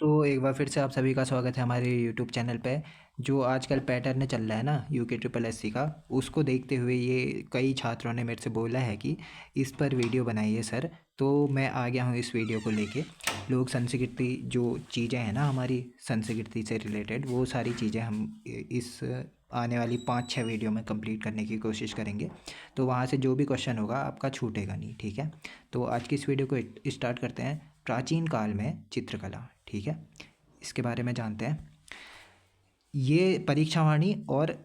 तो एक बार फिर से आप सभी का स्वागत है हमारे यूट्यूब चैनल पे। जो आजकल पैटर्न चल रहा है ना यूके ट्रिपल एससी का, उसको देखते हुए ये कई छात्रों ने मेरे से बोला है कि इस पर वीडियो बनाइए सर। तो मैं आ गया हूँ इस वीडियो को लेके। लोक संस्कृति जो चीज़ें हैं ना हमारी संस्कृति से रिलेटेड, वो सारी चीज़ें हम इस आने वाली 5-6 वीडियो में कंप्लीट करने की कोशिश करेंगे। तो वहाँ से जो भी क्वेश्चन होगा आपका छूटेगा नहीं, ठीक है। तो आज की इस वीडियो को स्टार्ट करते हैं। प्राचीन काल में चित्रकला, ठीक है, इसके बारे में जानते हैं। ये परीक्षावाणी और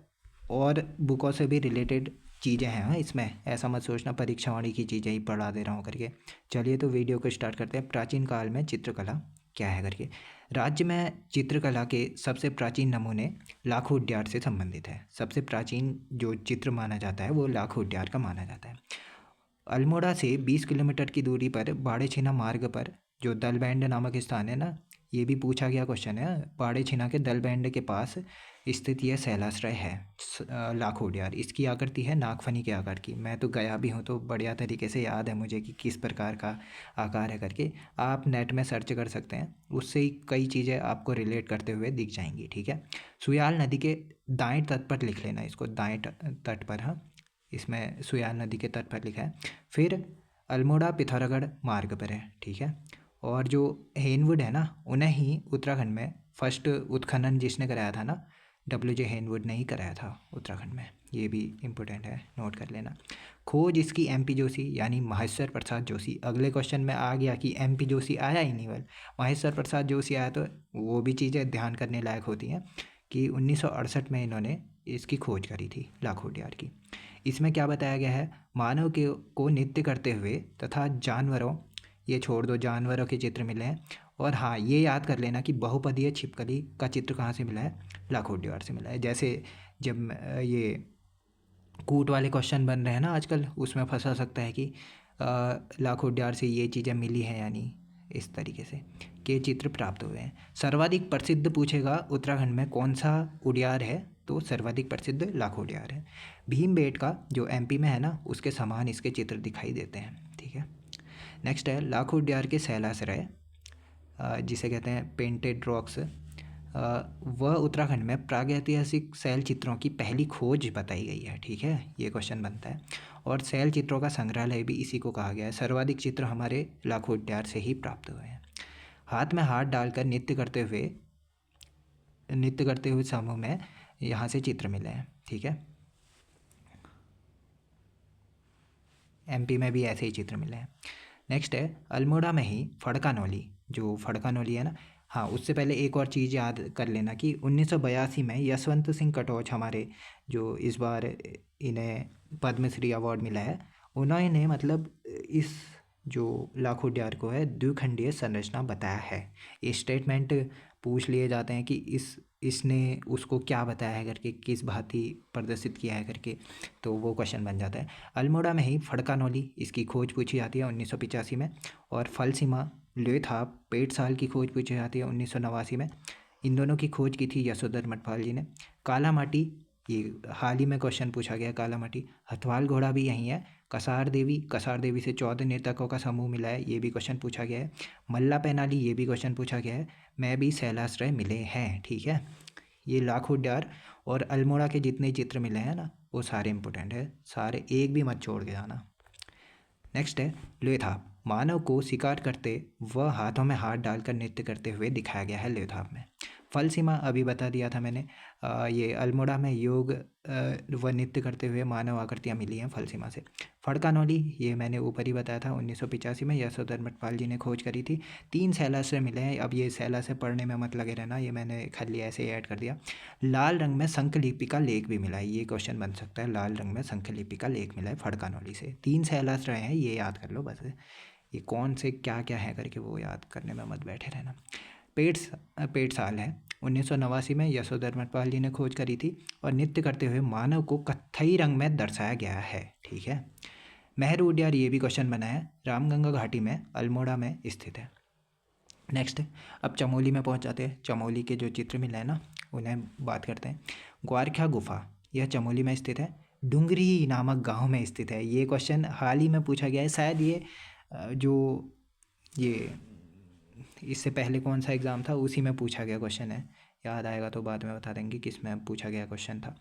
बुकों से भी रिलेटेड चीज़ें हैं। हाँ, इसमें ऐसा मत सोचना परीक्षावाणी की चीज़ें ही पढ़ा दे रहा हूँ करके। चलिए तो वीडियो को स्टार्ट करते हैं। प्राचीन काल में चित्रकला क्या है करके। राज्य में चित्रकला के सबसे प्राचीन नमूने लाखोद्यार से संबंधित है। सबसे प्राचीन जो चित्र माना जाता है वो लाखोद्यार का माना जाता है। अल्मोड़ा से 20 किलोमीटर की दूरी पर बाड़े-छिना मार्ग पर जो दलबैंड नामक स्थान है ना, ये भी पूछा गया क्वेश्चन है। बाड़े-छिना के दलबैंड के पास स्थित यह शैलाश्रय है लाखोद्यार। इसकी आकृति है नागफनी के आकार की। मैं तो गया भी हूँ तो बढ़िया तरीके से याद है मुझे कि किस प्रकार का आकार है करके। आप नेट में सर्च कर सकते हैं, उससे ही कई चीज़ें आपको रिलेट करते हुए दिख जाएंगी, ठीक है। सुयाल नदी के दाएं तट पर लिख लेना इसको, दाएं तट पर। हाँ, इसमें सुयाल नदी के तट पर लिखा है। फिर अल्मोड़ा पिथौरागढ़ मार्ग पर है, ठीक है। और जो हेनवुड है ना, उन्हें ही उत्तराखंड में फर्स्ट उत्खनन जिसने कराया था ना, WJ हेनवुड ने ही कराया था उत्तराखंड में। ये भी इम्पोर्टेंट है, नोट कर लेना। खोज इसकी MP जोशी यानी महेश्वर प्रसाद जोशी। अगले क्वेश्चन में आ गया कि MP जोशी आया ही नहीं, बल महेश्वर प्रसाद जोशी आया। तो वो भी चीज़ें ध्यान करने लायक होती हैं कि 1968 में इन्होंने इसकी खोज करी थी लाखोद्यार की। इसमें क्या बताया गया है, मानव के को नृत्य करते हुए तथा जानवरों, ये छोड़ दो, जानवरों के चित्र मिले हैं। और हाँ, ये याद कर लेना कि बहुपदीय छिपकली का चित्र कहाँ से मिला है, लाखोद्यार से मिला है। जैसे जब ये कूट वाले क्वेश्चन बन रहे हैं ना आजकल, उसमें फंसा सकता है कि लाखोद्यार से ये चीज़ें मिली हैं, यानी इस तरीके से के चित्र प्राप्त हुए हैं। सर्वाधिक प्रसिद्ध पूछेगा उत्तराखंड में कौन सा उद्यार है, तो सर्वाधिक प्रसिद्ध लाखोद्यार है। भीमबेटका जो MP में है ना, उसके समान इसके चित्र दिखाई देते हैं, ठीक है। नेक्स्ट है लाखोद्यार के शैलाश्रय, जिसे कहते हैं पेंटेड रॉक्स। वह उत्तराखंड में प्रागैतिहासिक शैल चित्रों की पहली खोज बताई गई है, ठीक है। ये क्वेश्चन बनता है। और शैल चित्रों का संग्रहालय भी इसी को कहा गया है। सर्वाधिक चित्र हमारे लाखोद्यार से ही प्राप्त हुए हैं। हाथ में हाथ डालकर नृत्य करते हुए समूह में यहाँ से चित्र मिले हैं, ठीक है। MP में भी ऐसे ही चित्र मिले हैं। नेक्स्ट है अल्मोड़ा में ही फड़कानौली, जो फड़कानौली है ना, हाँ, उससे पहले एक और चीज़ याद कर लेना कि 1982 में यशवंत सिंह कटोच, हमारे जो इस बार इन्हें पद्मश्री अवार्ड मिला है, उन्होंने मतलब इस जो लाखोद्यार को है द्विखंडीय संरचना बताया है। ये स्टेटमेंट पूछ लिए जाते हैं कि इसने उसको क्या बताया है करके, किस भांति प्रदर्शित किया है करके, तो वो क्वेश्चन बन जाता है। अल्मोड़ा में ही फड़कानौली, इसकी खोज पूछी जाती है 1985 में। और फलसीमा लेथाप पेट साल की खोज पूछी जाती है 1989 में। इन दोनों की खोज की थी यशोधर मठपाल जी ने। काला माटी, ये हाल ही में क्वेश्चन पूछा गया, काला माटी। हथवाल घोड़ा भी यहीं है। कसार देवी से 14 नर्तकों का समूह मिला है, ये भी क्वेश्चन पूछा गया है। मल्ला पैनाली, ये भी क्वेश्चन पूछा गया है। मैं भी शैलाश्रय मिले हैं, ठीक है। ये लाखोद्यार और अल्मोड़ा के जितने चित्र मिले हैं ना, वो सारे इंपॉर्टेंट है, सारे एक भी मत छोड़ के जाना। नेक्स्ट है लेथाप, मानव को शिकार करते व हाथों में हाथ डालकर नृत्य करते हुए दिखाया गया है लेथाप में। फल सीमा अभी बता दिया था मैंने। ये अल्मोड़ा में योग व नृत्य करते हुए मानव आकृतियाँ मिली हैं फल सीमा से। फड़कानौली, ये मैंने ऊपर ही बताया था 1985 में यशोधर मठपाल जी ने खोज करी थी। 3 शैलाश्रय मिले हैं। अब ये शैलाश्रय पढ़ने में मत लगे रहना, ये मैंने खाली ऐसे ही ऐड कर दिया। लाल रंग में शंखलिपि का लेख भी मिला है, ये क्वेश्चन बन सकता है। लाल रंग में शंखलिपि का लेख मिला है फड़कानौली से। 3 शैलाश्रय हैं, ये याद कर लो बस। ये कौन से क्या क्या है करके वो याद करने में मत बैठे रहना। पेट साल है 1989 में यशोधर मठपाल जी ने खोज करी थी। और नृत्य करते हुए मानव को कत्थई रंग में दर्शाया गया है, ठीक है। मेहर उड्यार, ये भी क्वेश्चन बना है, रामगंगा घाटी में अल्मोड़ा में स्थित है। नेक्स्ट, अब चमोली में पहुंच जाते हैं। चमोली के जो चित्र मिले हैं ना, उन्हें बात करते हैं। ग्वारख्या गुफा, यह चमोली में स्थित है। डुंगरी नामक गांव में स्थित है। ये क्वेश्चन हाल ही में पूछा गया है शायद। ये जो ये इससे पहले कौन सा एग्ज़ाम था उसी में पूछा गया क्वेश्चन है, याद आएगा तो बाद में बता देंगे किस में पूछा गया क्वेश्चन था।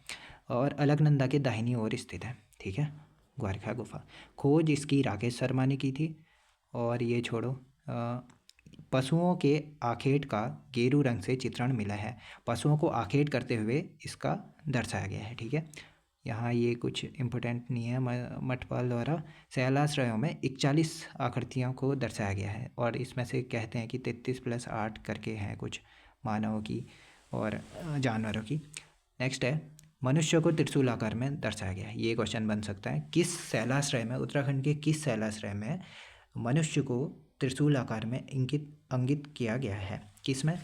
और अलकनंदा के दाहिनी ओर स्थित है, ठीक है, ग्वारखा गुफा। खोज इसकी राकेश शर्मा ने की थी। और ये छोड़ो, पशुओं के आखेट का गेरू रंग से चित्रण मिला है। पशुओं को आखेट करते हुए इसका दर्शाया गया है, ठीक है। यहाँ ये कुछ इम्पोर्टेंट नहीं है। मठपाल द्वारा शैलाश्रयों में 41 आकृतियों को दर्शाया गया है और इसमें से कहते हैं कि 33+8 करके हैं कुछ मानवों की और जानवरों की। नेक्स्ट है, मनुष्य को त्रिशूल आकार में दर्शाया गया है। ये क्वेश्चन बन सकता है, किस शैलाश्रय में, उत्तराखंड के किस शैलाश्रय में मनुष्य को त्रिशूल आकार में अंकित किया गया है? किस में?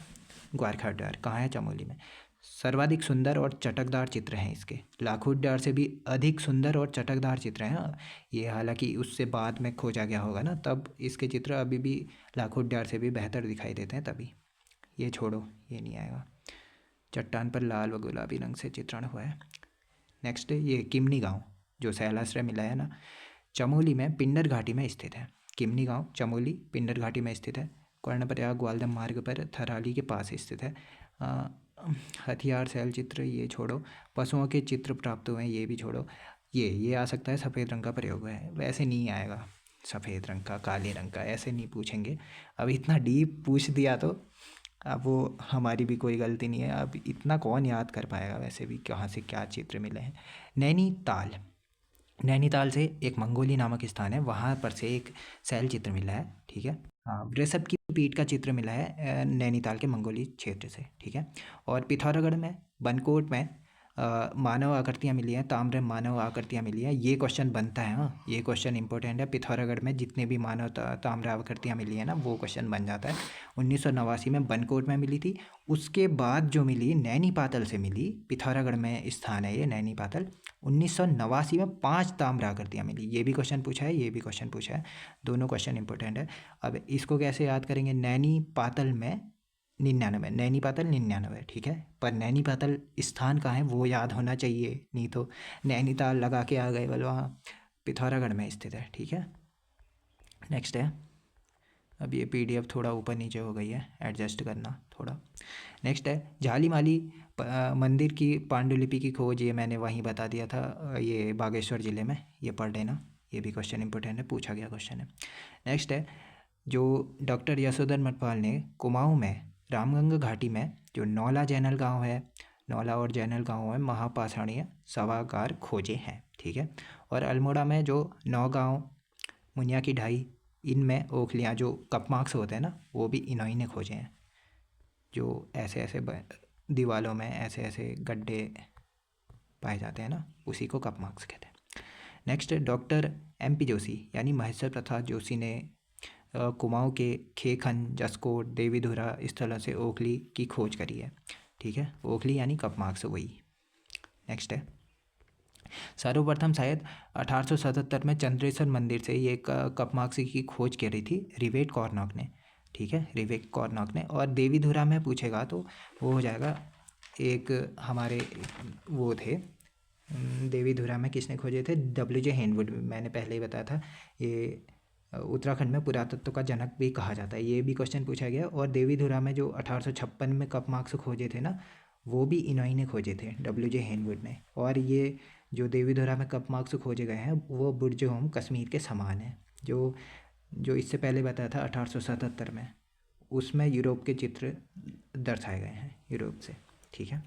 ग्वारखा डार। कहाँ है? चमोली में। सर्वाधिक सुंदर और चटकदार चित्र हैं इसके। लाखोट डार से भी अधिक सुंदर और चटकदार चित्र हैं। ये हालांकि उससे बाद में खोजा गया होगा ना, तब इसके चित्र अभी भी लाखोट डार से भी बेहतर दिखाई देते हैं तभी। ये छोड़ो, ये नहीं आएगा। चट्टान पर लाल व गुलाबी रंग से चित्रण हुआ है। नेक्स्ट, ये किमनी गांव जो शैलाश्रय मिला है ना, चमोली में पिंडर घाटी में स्थित है। किमनी गांव चमोली पिंडर घाटी में स्थित है। कर्णप्रयाग ग्वालदम मार्ग पर थराली के पास स्थित है। हथियार शैल चित्र ये छोड़ो। पशुओं के चित्र प्राप्त हुए हैं ये भी छोड़ो। ये आ सकता है, सफ़ेद रंग का प्रयोग हुआ है। वैसे नहीं आएगा सफ़ेद रंग का, काले रंग का, ऐसे नहीं पूछेंगे। अब इतना डीप पूछ दिया तो अब वो हमारी भी कोई गलती नहीं है। अब इतना कौन याद कर पाएगा, वैसे भी कहाँ से क्या चित्र मिले हैं। नैनीताल, नैनीताल से एक मंगोली नामक स्थान है, वहाँ पर से एक शैल चित्र मिला है, ठीक है। हाँ, वृषभ की पीठ का चित्र मिला है नैनीताल के मंगोली क्षेत्र से, ठीक है। और पिथौरागढ़ में बनकोट में मानव आकृतियाँ मिली हैं, ताम्र मानव आकृतियाँ मिली हैं। ये क्वेश्चन बनता है, हाँ ये क्वेश्चन इंपॉर्टेंट है। पिथौरागढ़ में जितने भी मानव ताम्र आकृतियाँ मिली हैं ना, वो क्वेश्चन बन जाता है। 1989 में बनकोट में मिली थी। उसके बाद जो मिली नैनी पातल से मिली, पिथौरागढ़ में स्थान है ये नैनी पातल। 1989 में 5 ताम्र आकृतियाँ मिली। ये भी क्वेश्चन पूछा है, ये भी क्वेश्चन पूछा है, दोनों क्वेश्चन इंपॉर्टेंट है। अब इसको कैसे याद करेंगे? नैनी पातल में 99, नैनी पातल 99, ठीक है। पर नैनी पातल स्थान कहाँ है वो याद होना चाहिए, नहीं तो नैनीताल लगा के आ गए, बोलो वहाँ पिथौरागढ़ में स्थित है, ठीक है। नेक्स्ट है, अब ये PDF थोड़ा ऊपर नीचे हो गई है, एडजस्ट करना थोड़ा। नेक्स्ट है, झालीमाली मंदिर की पांडुलिपि की खोज, ये मैंने वहीं बता दिया था, ये बागेश्वर ज़िले में, ये पढ़ लेना, ये भी क्वेश्चन इंपॉर्टेंट है, पूछा गया क्वेश्चन है। नेक्स्ट है, जो डॉक्टर यशोधर मठपाल ने कुमाऊं में रामगंगा घाटी में जो नौला जैनल गांव है, नौला और जैनल गांव में महापाषाणीय शवागार खोजे हैं, ठीक है। और अल्मोड़ा में जो 9 गांव, मुनिया की ढाई, इनमें ओखलियाँ जो कपमार्क्स होते हैं ना, वो भी इन्हीं ने खोजे हैं। जो ऐसे ऐसे दीवालों में ऐसे ऐसे गड्ढे पाए जाते हैं ना, उसी को कपमार्क्स कहते हैं। नेक्स्ट, डॉक्टर MP जोशी यानी महेश्वर प्रसाद जोशी ने कुमाऊं के खेखन, जसकोट, देवीधुरा स्थलों से ओखली की खोज करी है, ठीक है। ओखली यानी कपमार्क्स वही। नेक्स्ट है, सर्वप्रथम शायद 1877 में चंद्रेश्वर मंदिर से ये कपमार्क्स की खोज करी थी रिवेट कॉर्नॉक ने, ठीक है, रिवेट कॉर्नॉक ने। और देवीधुरा में पूछेगा तो वो हो जाएगा, एक हमारे वो थे, देवीधुरा में किसने खोजे थे? WJ हेनवुड। मैंने पहले ही बताया था, ये उत्तराखंड में पुरातत्व का जनक भी कहा जाता है, ये भी क्वेश्चन पूछा गया। और देवीधुरा में जो 1856 में कपमार्क्स खोजे थे ना, वो भी इन्हीं ने खोजे थे, WJ हेनवुड ने। और ये जो देवीधुरा में कपमार्क्स खोजे गए हैं वो बुर्ज होम कश्मीर के समान है, जो जो इससे पहले बताया था 1877 में, उसमें यूरोप के चित्र दर्शाए गए हैं, यूरोप से, ठीक है।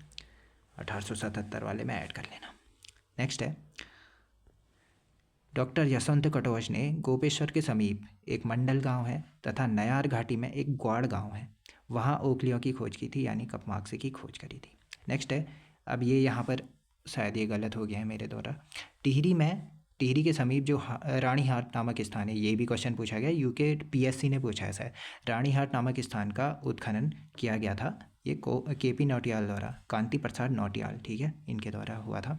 1877 वाले में ऐड कर लेना। नेक्स्ट है, डॉक्टर यशवंत कटोच ने गोपेश्वर के समीप एक मंडल गांव है तथा नयार घाटी में एक ग्वाड़ गांव है, वहाँ ओखलियों की खोज की थी, यानी कपमार्क्स की खोज करी थी। नेक्स्ट है, अब ये यहाँ पर शायद ये गलत हो गया है मेरे द्वारा। टिहरी के समीप जो रानीहाट नामक स्थान है, ये भी क्वेश्चन पूछा गया, UK PSC ने पूछा है शायद। रानीहाट नामक स्थान का उत्खनन किया गया था, ये KP नौटियाल द्वारा, कांति प्रसाद नौटियाल, ठीक है, इनके द्वारा हुआ था।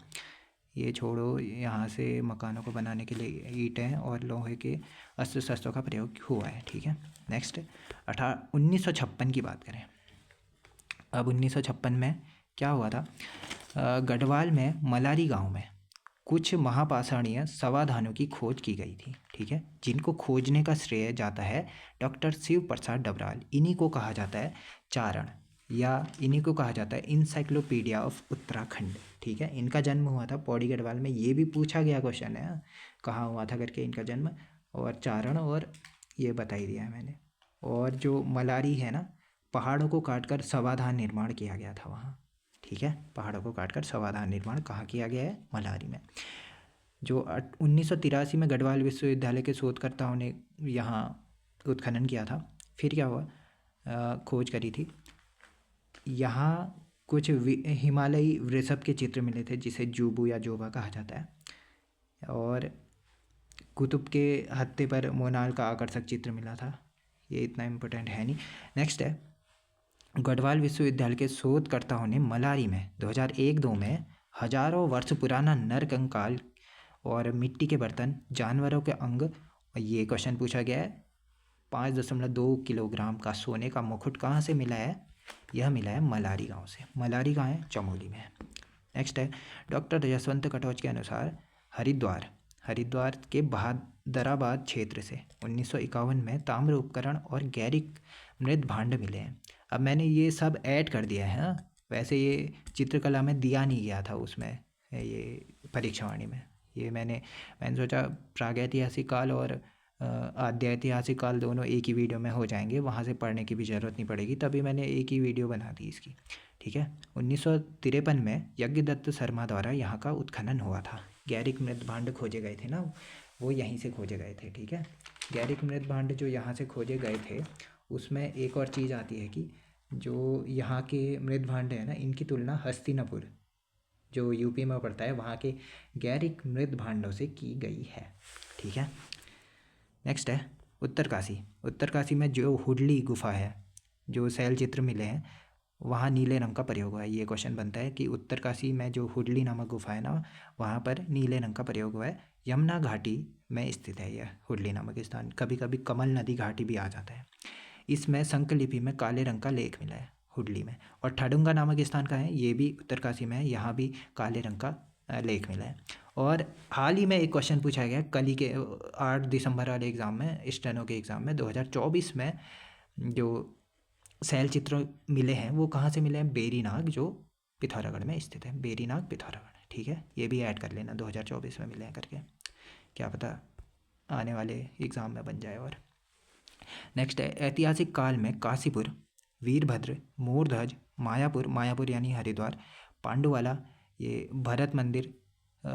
ये छोड़ो, यहाँ से मकानों को बनाने के लिए ईंटें और लोहे के अस्त्र शस्त्रों का प्रयोग हुआ है, ठीक है। नेक्स्ट, 1956 की बात करें। अब 1956 में क्या हुआ था? गढ़वाल में मलारी गांव में कुछ महापाषाणीय समाधानों की खोज की गई थी, ठीक है, जिनको खोजने का श्रेय जाता है डॉक्टर शिव प्रसाद डबराल। इन्हीं को कहा जाता है चारण, या इन्हीं को कहा जाता है इंसाइक्लोपीडिया ऑफ उत्तराखंड, ठीक है। इनका जन्म हुआ था पौड़ी गढ़वाल में, ये भी पूछा गया क्वेश्चन है, कहाँ हुआ था करके इनका जन्म, और चारण, और ये बता ही दिया है मैंने। और जो मलारी है ना, पहाड़ों को काटकर समाधान निर्माण किया गया था वहाँ, ठीक है। पहाड़ों को काटकर समाधान निर्माण कहाँ किया गया है? मलारी में। जो 1983 में गढ़वाल विश्वविद्यालय के शोधकर्ताओं ने यहाँ उत्खनन किया था। फिर क्या हुआ? खोज करी थी। यहाँ कुछ हिमालयी वृषभ के चित्र मिले थे, जिसे जुबू या जोबा कहा जाता है। और कुतुब के हत्थे पर मोनाल का आकर्षक चित्र मिला था। ये इतना इम्पोर्टेंट है नहीं। नेक्स्ट है, गढ़वाल विश्वविद्यालय के शोधकर्ताओं ने मलारी में 2001-2 में हजारों वर्ष पुराना नर कंकाल और मिट्टी के बर्तन, जानवरों के अंग, और ये क्वेश्चन पूछा गया है, 5.2 किलोग्राम का सोने का मुकुट कहाँ से मिला है? यह मिला है मलारी गांव से। मलारी कहाँ है? चमोली में है। नेक्स्ट है, डॉक्टर यशवंत कटोच के अनुसार हरिद्वार के बहादराबाद क्षेत्र से 1951 में ताम्र उपकरण और गैरिक मृत भांड मिले हैं। अब मैंने ये सब ऐड कर दिया है, हाँ। वैसे ये चित्रकला में दिया नहीं गया था उसमें, ये परीक्षावाणी में। ये मैंने सोचा प्रागैतिहासिक काल और आद्य ऐतिहासिक काल दोनों एक ही वीडियो में हो जाएंगे, वहाँ से पढ़ने की भी ज़रूरत नहीं पड़ेगी, तभी मैंने एक ही वीडियो बना दी इसकी, ठीक है। 1953 में यज्ञदत्त शर्मा द्वारा यहाँ का उत्खनन हुआ था। गैरिक मृत भांड खोजे गए थे ना, वो यहीं से खोजे गए थे, ठीक है। गैरिक मृत भांड जो यहाँ से खोजे गए थे, उसमें एक और चीज़ आती है कि जो यहाँ के मृत भांड है ना, इनकी तुलना हस्तिनापुर जो यूपी में पड़ता है, वहाँ के गैरिक मृत भांडों से की गई है, ठीक है। नेक्स्ट है उत्तरकाशी में जो हुडली गुफा है, जो शैल चित्र मिले हैं, वहाँ नीले रंग का प्रयोग हुआ है। ये क्वेश्चन बनता है कि उत्तरकाशी में जो हुडली नामक गुफा है ना, वहाँ पर नीले रंग का प्रयोग हुआ है। यमुना घाटी में स्थित है यह हुडली नामक स्थान। कभी कभी कमल नदी घाटी भी आ जाता है। इसमें संकलिपि में काले रंग का लेख मिला है हुडली में। और ठडुंगा नामक स्थान का है, ये भी उत्तरकाशी में है, यहाँ भी काले रंग का लेख मिला है। और हाल ही में एक क्वेश्चन पूछा गया कल ही के 8 दिसंबर वाले एग्ज़ाम में, स्टेनो के एग्ज़ाम में 2024 में, जो शैल चित्र मिले हैं वो कहाँ से मिले हैं? बेरीनाग, जो पिथौरागढ़ में स्थित है। बेरीनाग पिथौरागढ़, ठीक है। ये भी ऐड कर लेना, 2024 में मिले हैं करके, क्या पता आने वाले एग्ज़ाम में बन जाए। और नेक्स्ट है, ऐतिहासिक काल में काशीपुर, वीरभद्र, मोरध्वज, मायापुर यानी हरिद्वार, पांडुवाला, ये भरत मंदिर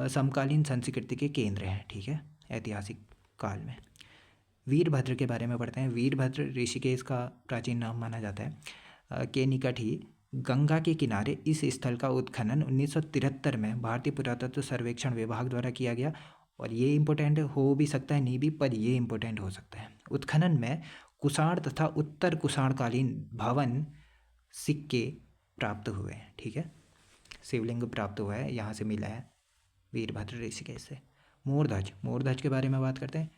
समकालीन संस्कृति के केंद्र हैं, ठीक है, ऐतिहासिक काल में। वीरभद्र के बारे में पढ़ते हैं। वीरभद्र ऋषिकेश का प्राचीन नाम माना जाता है। के निकट ही गंगा के किनारे इस स्थल का उत्खनन 1973 में भारतीय पुरातत्व सर्वेक्षण विभाग द्वारा किया गया। और ये इम्पोर्टेंट हो भी सकता है, नहीं भी, पर ये इम्पोर्टेंट हो सकता है। उत्खनन में कुषाण तथा उत्तर कुषाणकालीन भवन सिक्के प्राप्त हुए हैं, ठीक है। शिवलिंग प्राप्त हुआ है, यहाँ से मिला है वीरभद्र ऋषिकेश से। मोरध्वज के बारे में बात करते हैं।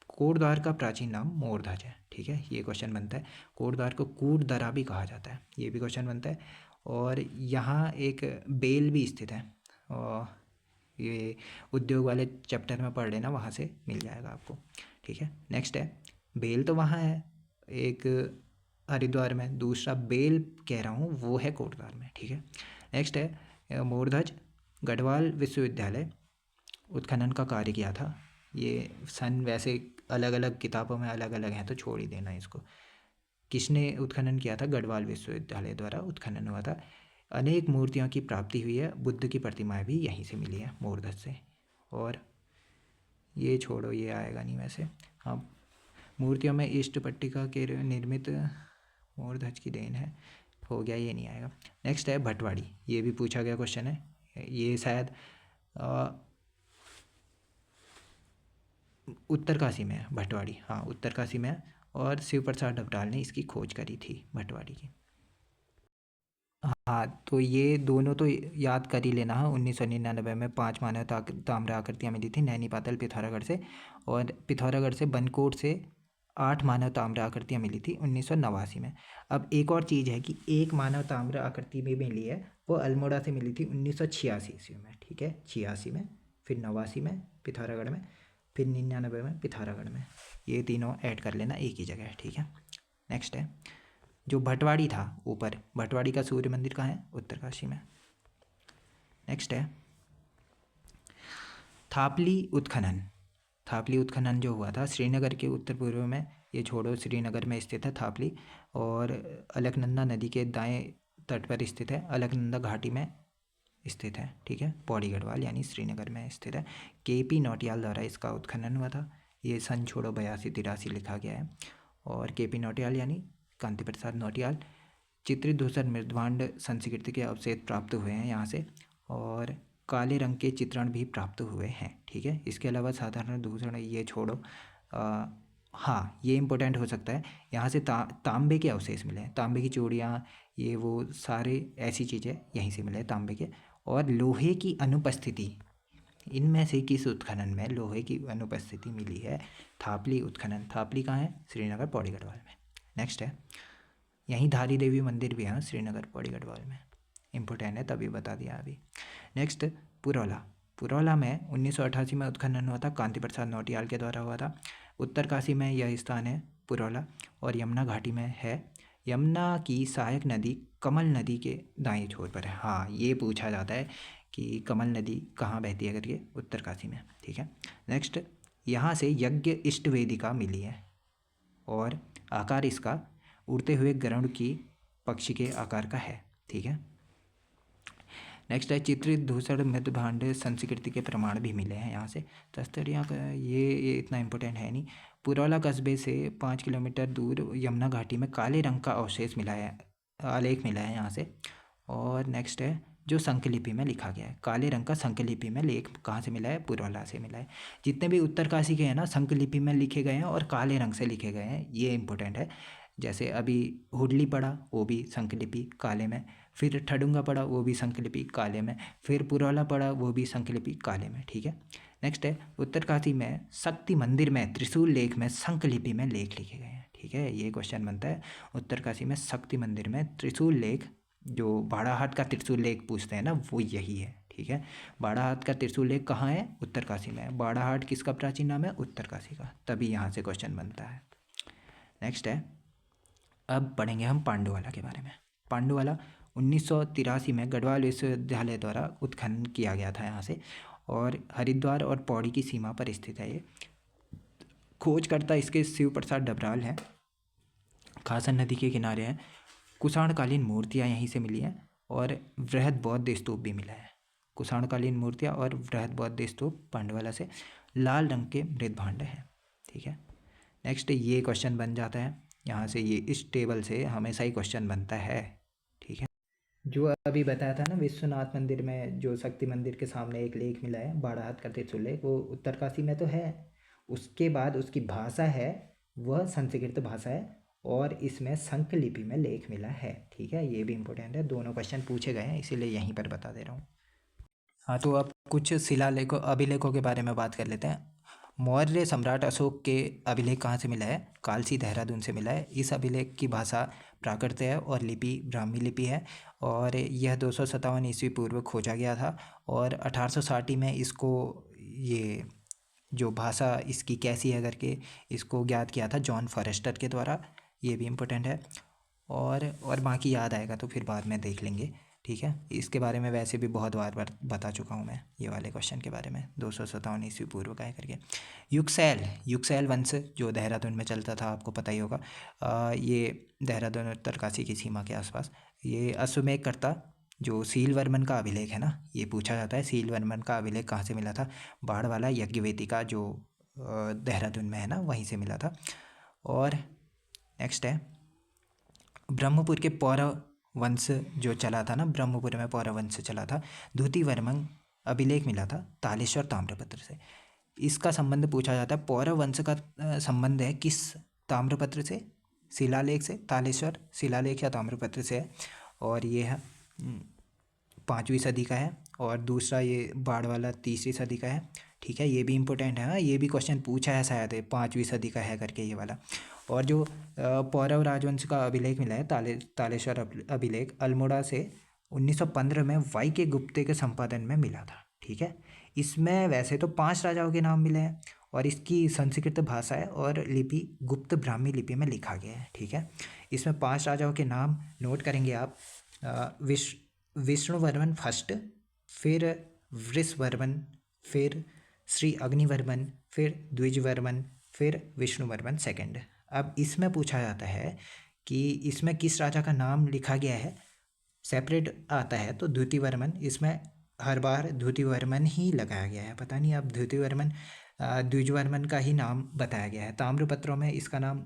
कोटद्वार का प्राचीन नाम मोरध्वज है, ठीक है। ये क्वेश्चन बनता है। कोटद्वार को कूटदरा भी कहा जाता है, ये भी क्वेश्चन बनता है। और यहाँ एक बेल भी स्थित है, और ये उद्योग वाले चैप्टर में पढ़ लेना, वहाँ से मिल जाएगा आपको, ठीक है। नेक्स्ट है, बेल तो वहाँ है एक हरिद्वार में, दूसरा बेल कह रहा हूँ वो है कोटद्वार में, ठीक है। नेक्स्ट है मोरध्वज, गढ़वाल विश्वविद्यालय उत्खनन का कार्य किया था। ये सन वैसे अलग अलग किताबों में अलग अलग हैं, तो छोड़ ही देना इसको। किसने उत्खनन किया था? गढ़वाल विश्वविद्यालय द्वारा उत्खनन हुआ था। अनेक मूर्तियों की प्राप्ति हुई है। बुद्ध की प्रतिमाएं भी यहीं से मिली हैं, मोरध्वज से। और ये छोड़ो, ये आएगा नहीं वैसे। हाँ, मूर्तियों में इष्ट पट्टिका के निर्मित मोरध्वज की देन है, हो गया, ये नहीं आएगा। नेक्स्ट है भटवाड़ी, ये भी पूछा गया क्वेश्चन है। ये शायद उत्तरकाशी में है भटवाड़ी, हाँ उत्तरकाशी में है। और शिव प्रसाद डबराल ने इसकी खोज करी थी भटवाड़ी की। हाँ, तो ये दोनों तो याद कर ही लेना है। 1999 में 5 मानव ताम्र आकृतियाँ मिली थी नैनी पातल पिथौरागढ़ से, और पिथौरागढ़ से बनकोट से 8 मानव ताम्र आकृतियाँ मिली थी 1989 में। अब एक और चीज़ है कि एक मानव ताम्र आकृति में मिली है, वो अल्मोड़ा से मिली थी 1986 ईस्वी में, ठीक है, 86 में, फिर 89 में पिथौरागढ़ में, फिर 99 में पिथौरागढ़ में। ये तीनों ऐड कर लेना एक ही जगह है, ठीक है। नेक्स्ट है जो भटवाड़ी था ऊपर, भटवाड़ी का सूर्य मंदिर कहाँ है? उत्तरकाशी में। नेक्स्ट है थापली उत्खनन। थापली उत्खनन जो हुआ था श्रीनगर के उत्तर पूर्व में, ये छोड़ो, श्रीनगर में स्थित है थापली, और अलकनंदा नदी के दाएं तट पर स्थित है, अलकनंदा घाटी में स्थित है, ठीक है। पौड़ी गढ़वाल यानी श्रीनगर में स्थित है। केपी नौटियाल द्वारा इसका उत्खनन हुआ था। ये सन छोड़ो 82-83 लिखा गया है। और केपी नौटियाल यानी कांति प्रसाद नौटियाल। चित्रित धूसर मृदभांड संस्कृति के अवशेष प्राप्त हुए हैं यहाँ से, और काले रंग के चित्रण भी प्राप्त हुए हैं, ठीक है। इसके अलावा साधारण दूषण ये छोड़ो, हाँ ये इम्पोर्टेंट हो सकता है, यहाँ से तांबे के अवशेष मिले हैं, तांबे की चूड़ियाँ, ये वो सारे ऐसी चीज़ें यहीं से मिले हैं तांबे के। और लोहे की अनुपस्थिति, इनमें से किस उत्खनन में लोहे की अनुपस्थिति मिली है? थापली उत्खनन। थापली कहाँ है? श्रीनगर पौड़ी गढ़वाल में। नेक्स्ट है यहीं धारी देवी मंदिर भी है श्रीनगर पौड़ी गढ़वाल में, इम्पोर्टेंट है तभी बता दिया अभी। नेक्स्ट पुरौला। पुरौला में 1988 में उत्खनन हुआ था, कांति प्रसाद नौटियाल के द्वारा हुआ था। उत्तरकाशी में यह स्थान है पुरौला, और यमुना घाटी में है। यमुना की सहायक नदी कमल नदी के दाएं छोर पर है। हाँ ये पूछा जाता है कि कमल नदी कहाँ बहती है करके, उत्तरकाशी में, ठीक है। नेक्स्ट यहाँ से यज्ञ इष्ट वेदिका मिली है, और आकार इसका उड़ते हुए गरुड़ की पक्षी के आकार का है, ठीक है। नेक्स्ट है चित्रित धूसर मृदभांड संस्कृति के प्रमाण भी मिले हैं यहाँ से। तस्तरियाँ का ये इतना इम्पोर्टेंट है नहीं। पुरौला कस्बे से 5 किलोमीटर दूर यमुना घाटी में काले रंग का अवशेष मिला है, आलेख मिला है यहाँ से। और नेक्स्ट है जो संकलिपि में लिखा गया है, काले रंग का संकलिपि में लेख कहाँ से मिला है? पुरौला से मिला है। जितने भी उत्तरकाशी के हैं ना संकलिपि में लिखे गए हैं और काले रंग से लिखे गए हैं, ये इंपॉर्टेंट है। जैसे अभी हुडली पड़ा वो भी संकलिपि काले में, फिर ठडुंगा पड़ा वो भी संकलिपि काले में, फिर पुरौला पड़ा वो भी संकलिपि काले में, ठीक है। नेक्स्ट है उत्तरकाशी में शक्ति मंदिर में त्रिशूल लेख में संकलिपि में लेख लिखे गए हैं, ठीक है। ये क्वेश्चन बनता है उत्तरकाशी में शक्ति मंदिर में त्रिशूल लेख, जो बाड़ाहाट का त्रिशूल लेख पूछते हैं ना वो यही है, ठीक है। बाड़ाहाट का त्रिशूल लेख कहाँ है? उत्तरकाशी में। बाड़ाहाट किसका प्राचीन नाम है? उत्तरकाशी का, तभी यहाँ से क्वेश्चन बनता है। नेक्स्ट है अब पढ़ेंगे हम पांडुवाला के बारे में। पांडुवाला 1983 में गढ़वाल विश्वविद्यालय द्वारा उत्खनन किया गया था यहाँ से, और हरिद्वार और पौड़ी की सीमा पर स्थित है ये। खोजकर्ता इसके शिव प्रसाद डबराल हैं, खासन नदी के किनारे हैं। कुषाणकालीन मूर्तियाँ यहीं से मिली हैं, और वृहद बौद्ध स्तूप भी मिला है। कुषाणकालीन मूर्तियाँ और वृहद बौद्ध स्तूप पांडुवाला से। लाल रंग के मृदभांड हैं, ठीक है। नेक्स्ट ये क्वेश्चन बन जाता है यहाँ से, ये इस टेबल से हमेशा ही क्वेश्चन बनता है, ठीक है। जो अभी बताया था ना विश्वनाथ मंदिर में जो शक्ति मंदिर के सामने एक लेख मिला है बाड़ाहाट का त्रिशूल लेख, वो उत्तरकाशी में तो है। उसके बाद उसकी भाषा है वह संस्कृत भाषा है, और इसमें संकलिपि में लेख मिला है, ठीक है। ये भी इम्पोर्टेंट है, दोनों क्वेश्चन पूछे गए हैं इसीलिए यहीं पर बता दे रहा हूँ। हाँ तो अब कुछ शिलालेखों अभिलेखों के बारे में बात कर लेते हैं। मौर्य सम्राट अशोक के अभिलेख कहाँ से मिला है? कालसी देहरादून से मिला है। इस अभिलेख की भाषा प्राकृत है और लिपि ब्राह्मी लिपि है, और यह 257 ईस्वी पूर्व खोजा गया था, और 1860 में इसको ये जो भाषा इसकी कैसी है करके इसको ज्ञात किया था जॉन फॉरेस्टर के द्वारा। ये भी इम्पोर्टेंट है, और बाकी याद आएगा तो फिर बाद में देख लेंगे, ठीक है। इसके बारे में वैसे भी बहुत बार बता चुका हूँ मैं ये वाले क्वेश्चन के बारे में, 257 ईस्वी पूर्व का है करके। युक्सैल वंश जो देहरादून में चलता था आपको पता ही होगा। ये देहरादून उत्तरकाशी की सीमा के आसपास। ये अश्वमेध कर्ता जो सीलवर्मन का अभिलेख है ना, ये पूछा जाता है सीलवर्मन का अभिलेख कहाँ से मिला था? बाड़वाला यज्ञवेदिका जो देहरादून में है ना वहीं से मिला था। और नेक्स्ट है ब्रह्मपुर के पौरव वंश जो चला था ना, ब्रह्मपुर में पौरव वंश चला था, द्वितीय वर्मन अभिलेख मिला था तालेश्वर ताम्रपत्र से। इसका संबंध पूछा जाता है, पौरव वंश का संबंध है किस ताम्रपत्र से? शिलालेख से। तालेश्वर शिलालेख या ताम्रपत्र से है, और ये है 5वीं सदी का है, और दूसरा ये बाड़वाला 3री सदी का है, ठीक है, ये भी इम्पोर्टेंट है। हाँ, ये भी क्वेश्चन पूछा है शायद 5वीं सदी का है करके ये वाला। और जो पौरव राजवंश का अभिलेख मिला है तालेश्वर अभिलेख अल्मोड़ा से 1915 में वाई के गुप्ते के संपादन में मिला था। ठीक है, इसमें वैसे तो 5 राजाओं के नाम मिले हैं और इसकी संस्कृत भाषा है और लिपि गुप्त ब्राह्मी लिपि में लिखा गया है। ठीक है, इसमें 5 राजाओं के नाम नोट करेंगे आप। विष्णुवर्मन फर्स्ट, फिर वृषवर्मन, फिर श्री अग्निवर्मन, फिर द्विजवर्मन, फिर विष्णुवर्मन सेकंड। अब इसमें पूछा जाता है कि इसमें किस राजा का नाम लिखा गया है, सेपरेट आता है तो द्वितीयवर्मन, इसमें हर बार द्वितीयवर्मन ही लगाया गया है। पता नहीं अब द्वितीयवर्मन द्विजवर्मन का ही नाम बताया गया है। ताम्रपत्रों में इसका नाम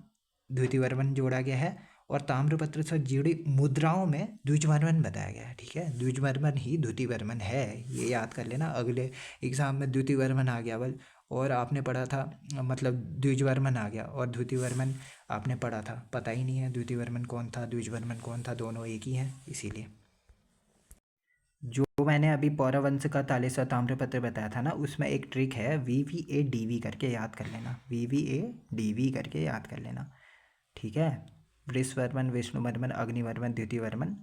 द्वितीयवर्मन जोड़ा गया है और ताम्रपत्र से जुड़ी मुद्राओं में द्विजवर्मन बताया गया है। ठीक है, द्विजवर्मन ही द्वितीयवर्मन है, ये याद कर लेना। अगले एग्जाम में द्वितीयवर्मन आ गया बल और आपने पढ़ा था, मतलब द्विजवर्मन आ गया और द्वितीयवर्मन आपने पढ़ा था, पता ही नहीं है द्वितीयवर्मन कौन था द्विजवर्मन कौन था, दोनों एक ही हैं। इसीलिए जो मैंने अभी पौरव वंश का तालेश्वर ताम्रपत्र बताया था ना, उसमें एक ट्रिक है, VVADV करके याद कर लेना, VVADV करके याद कर लेना। ठीक है, वृषवर्मन, विष्णुवर्मन, अग्निवर्मन, द्वितीयवर्मन,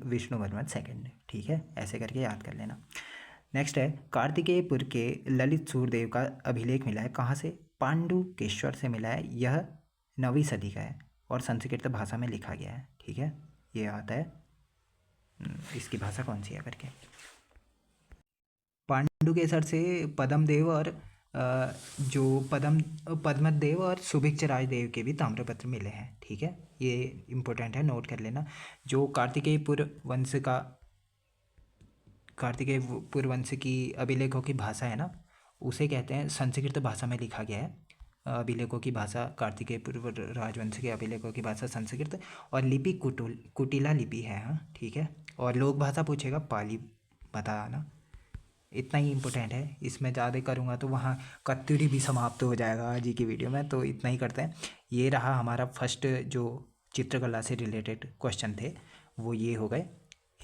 विष्णुवर्मन सेकंड। ठीक है, ऐसे करके याद कर लेना। नेक्स्ट है, कार्तिकेयपुर के ललित सूरदेव का अभिलेख मिला है कहाँ से, पांडुकेश्वर से मिला है। यह 9वीं सदी का है और संस्कृत भाषा में लिखा गया है। ठीक है, ये आता है, इसकी भाषा कौन सी है करके। पांडुकेसर से पद्मदेव और जो पद्मदेव और सुभिक्ष राजदेव के भी ताम्रपत्र मिले हैं। ठीक है, ये इम्पोर्टेंट है, नोट कर लेना। जो कार्तिकेयपुर वंश की अभिलेखों की भाषा है ना, उसे कहते हैं, संस्कृत भाषा में लिखा गया है। अभिलेखों की भाषा कार्तिकेयपुर राजवंश के अभिलेखों की भाषा संस्कृत और लिपि कुटिला लिपि है। हाँ, ठीक है, और लोक भाषा पूछेगा पाली बताना, इतना ही इम्पोर्टेंट है। इसमें ज़्यादा करूँगा तो वहाँ कत्यूरी भी समाप्त हो जाएगा आज ही की वीडियो में, तो इतना ही करते हैं। ये रहा हमारा फर्स्ट जो चित्रकला से रिलेटेड क्वेश्चन थे, वो ये हो गए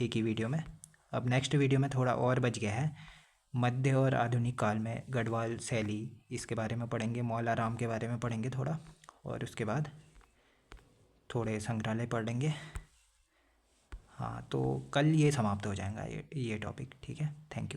एक ही वीडियो में। अब नेक्स्ट वीडियो में थोड़ा और बच गया है, मध्य और आधुनिक काल में गढ़वाल शैली, इसके बारे में पढ़ेंगे, मौलाराम के बारे में पढ़ेंगे थोड़ा, और उसके बाद थोड़े संग्रहालय पढ़ लेंगे। हाँ, तो कल ये समाप्त हो जाएगा ये टॉपिक। ठीक है, थैंक यू।